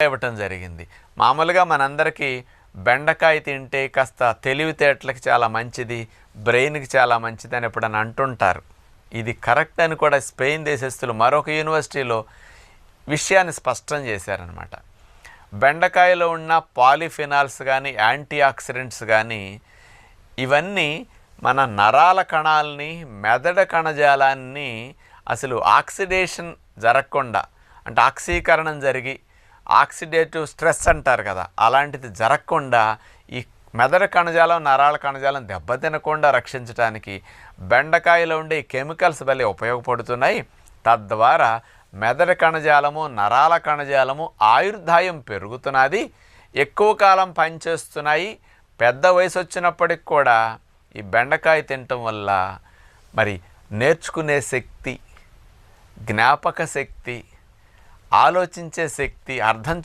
ఇవ్వటం జరిగింది. మామూలుగా మనందరికీ బెండకాయ తింటే కాస్త తెలివితేటలకి చాలా మంచిది, బ్రెయిన్కి చాలా మంచిది అని ఎప్పుడని అంటుంటారు. ఇది కరెక్ట్ అని కూడా స్పెయిన్ దేశస్తులు మరొక యూనివర్సిటీలో విషయాన్ని స్పష్టం చేశారనమాట. బెండకాయలో ఉన్న పాలిఫినాల్స్ కానీ యాంటీ ఆక్సిడెంట్స్ కానీ ఇవన్నీ మన నరాల కణాలని, మెదడు కణజాలాన్ని అసలు ఆక్సిడేషన్ జరగకుండా, అంటే ఆక్సీకరణం జరిగి ఆక్సిడేటివ్ స్ట్రెస్ అంటారు కదా, అలాంటిది జరగకుండా ఈ మెదడు కణజాలం, నరాల కణజాలం దెబ్బతినకుండా రక్షించడానికి బెండకాయలో ఉండే కెమికల్స్ భలే ఉపయోగపడుతున్నాయి. తద్వారా మెదడు కణజాలము, నరాల కణజాలము ఆయుర్దాయం పెరుగుతున్నది, ఎక్కువ కాలం పనిచేస్తున్నాయి. పెద్ద వయసు వచ్చినప్పటికి కూడా ఈ బెండకాయ తినటం వల్ల మరి నేర్చుకునే శక్తి, జ్ఞాపక శక్తి, ఆలోచించే శక్తి, అర్థం